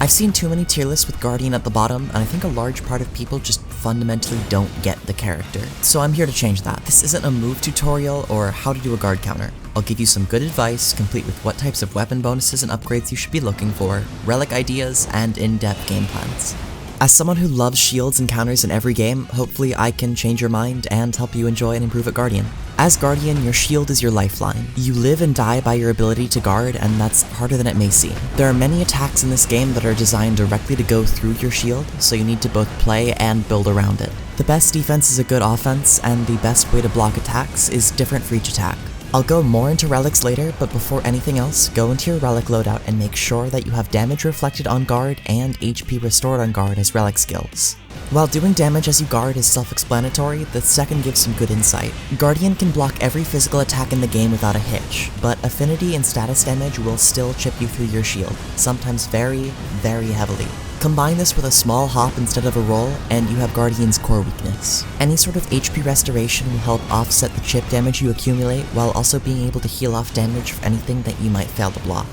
I've seen too many tier lists with Guardian at the bottom, and I think a large part of people just fundamentally don't get the character. So I'm here to change that. This isn't a move tutorial or how to do a guard counter. I'll give you some good advice, complete with what types of weapon bonuses and upgrades you should be looking for, relic ideas, and in-depth game plans. As someone who loves shields and counters in every game, hopefully I can change your mind and help you enjoy and improve at Guardian. As Guardian, your shield is your lifeline. You live and die by your ability to guard, and that's harder than it may seem. There are many attacks in this game that are designed directly to go through your shield, so you need to both play and build around it. The best defense is a good offense, and the best way to block attacks is different for each attack. I'll go more into relics later, but before anything else, go into your relic loadout and make sure that you have damage reflected on guard and HP restored on guard as relic skills. While doing damage as you guard is self-explanatory, the second gives some good insight. Guardian can block every physical attack in the game without a hitch, but affinity and status damage will still chip you through your shield, sometimes very, very heavily. Combine this with a small hop instead of a roll, and you have Guardian's core weakness. Any sort of HP restoration will help offset the chip damage you accumulate, while also being able to heal off damage for anything that you might fail to block.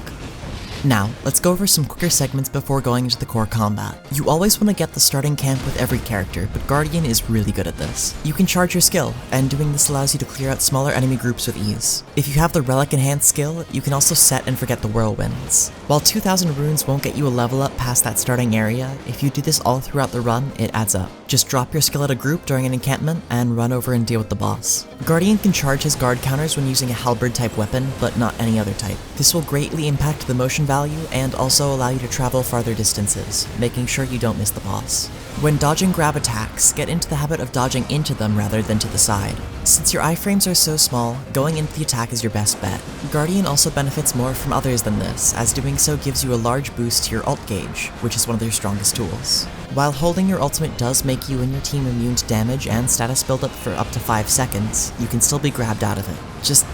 Now, let's go over some quicker segments before going into the core combat. You always want to get the starting camp with every character, but Guardian is really good at this. You can charge your skill, and doing this allows you to clear out smaller enemy groups with ease. If you have the Relic Enhanced skill, you can also set and forget the whirlwinds. While 2,000 runes won't get you a level up past that starting area, if you do this all throughout the run, it adds up. Just drop your skill at a group during an encampment, and run over and deal with the boss. Guardian can charge his guard counters when using a halberd type weapon, but not any other type. This will greatly impact the motion value and also allow you to travel farther distances, making sure you don't miss the boss. When dodging grab attacks, get into the habit of dodging into them rather than to the side. Since your iframes are so small, going into the attack is your best bet. Guardian also benefits more from others than this, as doing so gives you a large boost to your ult gauge, which is one of their strongest tools. While holding your ultimate does make you and your team immune to damage and status buildup for up to 5 seconds, you can still be grabbed out of it. Just,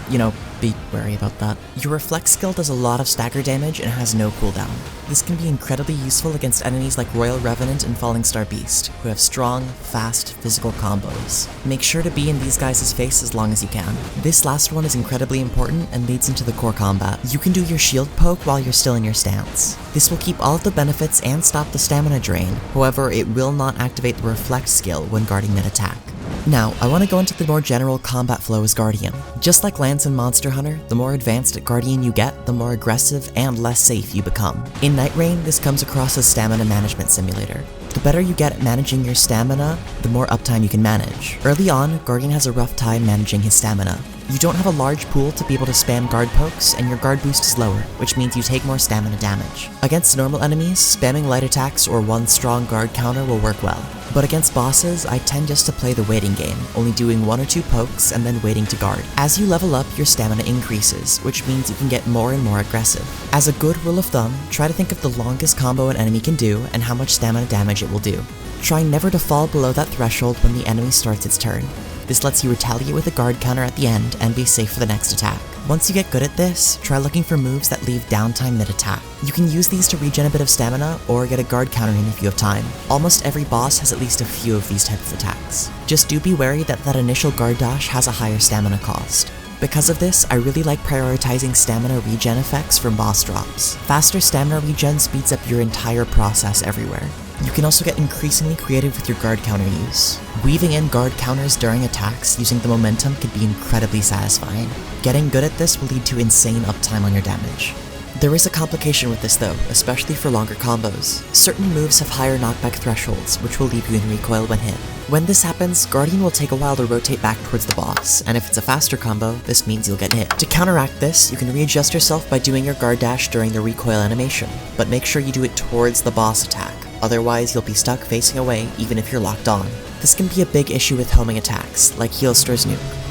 be wary about that. Your reflect skill does a lot of stagger damage and has no cooldown. This can be incredibly useful against enemies like Royal Revenant and Falling Star Beast, who have strong, fast, physical combos. Make sure to be in these guys' face as long as you can. This last one is incredibly important and leads into the core combat. You can do your shield poke while you're still in your stance. This will keep all of the benefits and stop the stamina drain, however it will not activate the reflect skill when guarding mid-attack. Now, I want to go into the more general combat flow as Guardian. Just like Lance and Monster Hunter, the more advanced at Guardian you get, the more aggressive and less safe you become. In Nightreign, this comes across as Stamina Management Simulator. The better you get at managing your stamina, the more uptime you can manage. Early on, Guardian has a rough time managing his stamina. You don't have a large pool to be able to spam guard pokes, and your guard boost is lower, which means you take more stamina damage. Against normal enemies, spamming light attacks or one strong guard counter will work well. But against bosses, I tend just to play the waiting game, only doing 1 or 2 pokes and then waiting to guard. As you level up, your stamina increases, which means you can get more and more aggressive. As a good rule of thumb, try to think of the longest combo an enemy can do and how much stamina damage it will do. Try never to fall below that threshold when the enemy starts its turn. This lets you retaliate with a guard counter at the end and be safe for the next attack. Once you get good at this, try looking for moves that leave downtime mid-attack. You can use these to regen a bit of stamina, or get a guard counter in if you have time. Almost every boss has at least a few of these types of attacks. Just do be wary that that initial guard dash has a higher stamina cost. Because of this, I really like prioritizing stamina regen effects from boss drops. Faster stamina regen speeds up your entire process everywhere. You can also get increasingly creative with your guard counter use. Weaving in guard counters during attacks using the momentum can be incredibly satisfying. Getting good at this will lead to insane uptime on your damage. There is a complication with this though, especially for longer combos. Certain moves have higher knockback thresholds, which will leave you in recoil when hit. When this happens, Guardian will take a while to rotate back towards the boss, and if it's a faster combo, this means you'll get hit. To counteract this, you can readjust yourself by doing your guard dash during the recoil animation, but make sure you do it towards the boss attack. Otherwise, you'll be stuck facing away even if you're locked on. This can be a big issue with homing attacks, like Healster's Nuke.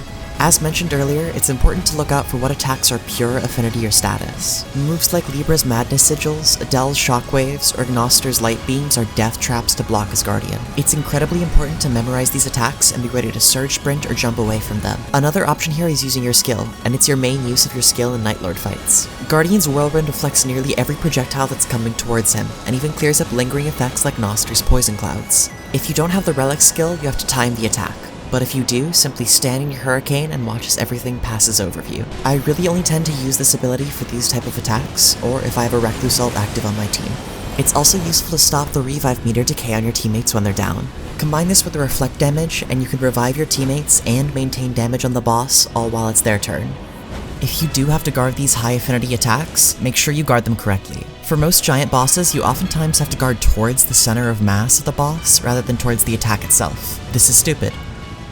As mentioned earlier, it's important to look out for what attacks are pure affinity or status. Moves like Libra's Madness Sigils, Adele's Shockwaves, or Gnoster's Light Beams are death traps to block as Guardian. It's incredibly important to memorize these attacks and be ready to surge sprint or jump away from them. Another option here is using your skill, and it's your main use of your skill in Nightlord fights. Guardian's Whirlwind deflects nearly every projectile that's coming towards him, and even clears up lingering effects like Gnoster's Poison Clouds. If you don't have the Relic skill, you have to time the attack. But if you do, simply stand in your Hurricane and watch as everything passes over you. I really only tend to use this ability for these type of attacks, or if I have a Recluse ult active on my team. It's also useful to stop the revive meter decay on your teammates when they're down. Combine this with the reflect damage, and you can revive your teammates and maintain damage on the boss, all while it's their turn. If you do have to guard these high affinity attacks, make sure you guard them correctly. For most giant bosses, you oftentimes have to guard towards the center of mass of the boss rather than towards the attack itself. This is stupid.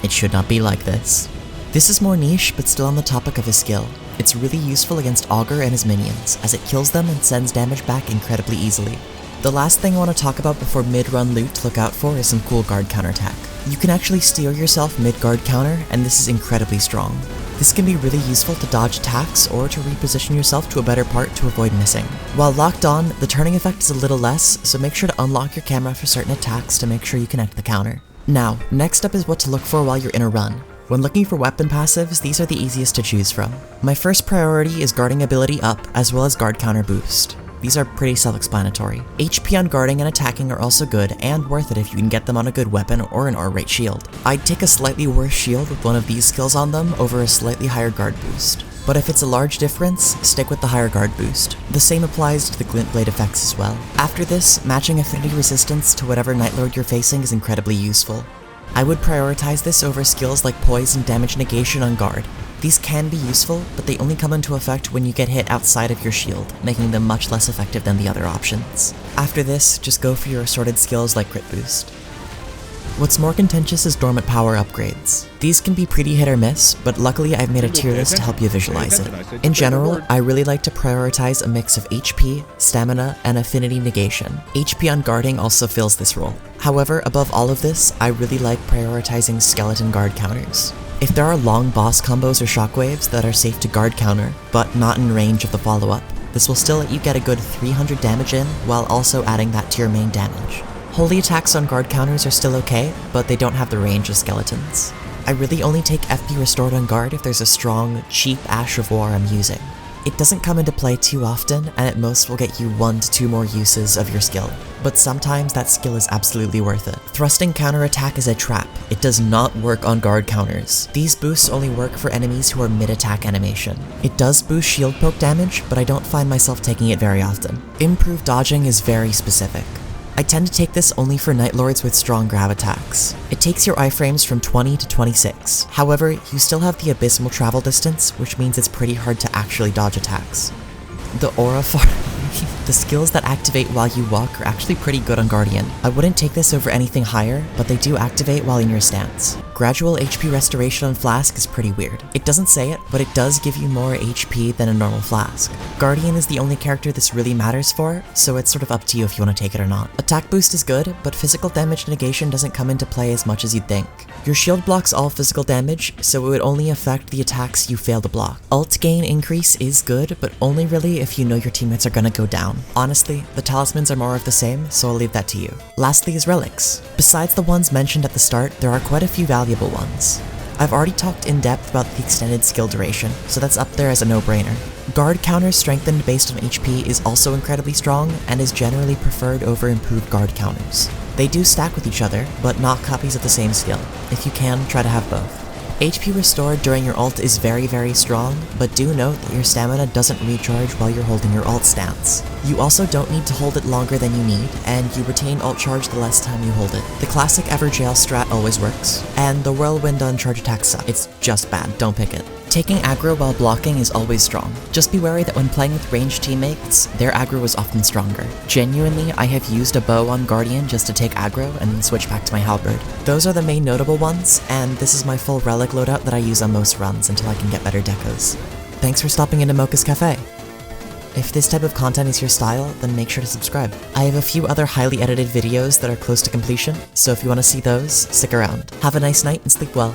It should not be like this. This is more niche, but still on the topic of his skill. It's really useful against Augur and his minions, as it kills them and sends damage back incredibly easily. The last thing I want to talk about before mid-run loot to look out for is some cool guard counterattack. You can actually steer yourself mid-guard counter, and this is incredibly strong. This can be really useful to dodge attacks or to reposition yourself to a better part to avoid missing. While locked on, the turning effect is a little less, so make sure to unlock your camera for certain attacks to make sure you connect the counter. Now, next up is what to look for while you're in a run. When looking for weapon passives, these are the easiest to choose from. My first priority is guarding ability up, as well as guard counter boost. These are pretty self-explanatory. HP on guarding and attacking are also good, and worth it if you can get them on a good weapon or an R-rate shield. I'd take a slightly worse shield with one of these skills on them over a slightly higher guard boost. But if it's a large difference, stick with the higher guard boost. The same applies to the glint blade effects as well. After this, matching affinity resistance to whatever Night Lord you're facing is incredibly useful. I would prioritize this over skills like poise and damage negation on guard. These can be useful, but they only come into effect when you get hit outside of your shield, making them much less effective than the other options. After this, just go for your assorted skills like crit boost. What's more contentious is dormant power upgrades. These can be pretty hit or miss, but luckily I've made a tier list to help you visualize it. In general, I really like to prioritize a mix of HP, stamina, and affinity negation. HP on guarding also fills this role. However, above all of this, I really like prioritizing skeleton guard counters. If there are long boss combos or shockwaves that are safe to guard counter, but not in range of the follow-up, this will still let you get a good 300 damage in while also adding that to your main damage. Holy attacks on guard counters are still okay, but they don't have the range of skeletons. I really only take FP restored on guard if there's a strong, cheap Ash of War I'm using. It doesn't come into play too often, and at most will get you 1 to 2 more uses of your skill. But sometimes that skill is absolutely worth it. Thrusting counterattack is a trap. It does not work on guard counters. These boosts only work for enemies who are mid-attack animation. It does boost shield poke damage, but I don't find myself taking it very often. Improved dodging is very specific. I tend to take this only for Night Lords with strong grab attacks. It takes your iframes from 20 to 26. However, you still have the abysmal travel distance, which means it's pretty hard to actually dodge attacks. The aura the skills that activate while you walk are actually pretty good on Guardian. I wouldn't take this over anything higher, but they do activate while in your stance. Gradual HP restoration on Flask is pretty weird. It doesn't say it, but it does give you more HP than a normal Flask. Guardian is the only character this really matters for, so it's sort of up to you if you want to take it or not. Attack boost is good, but physical damage negation doesn't come into play as much as you'd think. Your shield blocks all physical damage, so it would only affect the attacks you fail to block. Ult gain increase is good, but only really if you know your teammates are gonna go down. Honestly, the talismans are more of the same, so I'll leave that to you. Lastly is relics. Besides the ones mentioned at the start, there are quite a few valuable ones. I've already talked in depth about the extended skill duration, so that's up there as a no-brainer. Guard counters strengthened based on HP is also incredibly strong, and is generally preferred over improved guard counters. They do stack with each other, but not copies of the same skill. If you can, try to have both. HP restored during your ult is very strong, but do note that your stamina doesn't recharge while you're holding your ult stance. You also don't need to hold it longer than you need, and you retain ult charge the less time you hold it. The classic Everjail strat always works, and the Whirlwind on charge attack sucks. It's just bad, don't pick it. Taking aggro while blocking is always strong. Just be wary that when playing with ranged teammates, their aggro is often stronger. Genuinely, I have used a bow on Guardian just to take aggro and then switch back to my halberd. Those are the main notable ones, and this is my full relic loadout that I use on most runs until I can get better decos. Thanks for stopping into Mocha's Cafe. If this type of content is your style, then make sure to subscribe. I have a few other highly edited videos that are close to completion, so if you want to see those, stick around. Have a nice night and sleep well.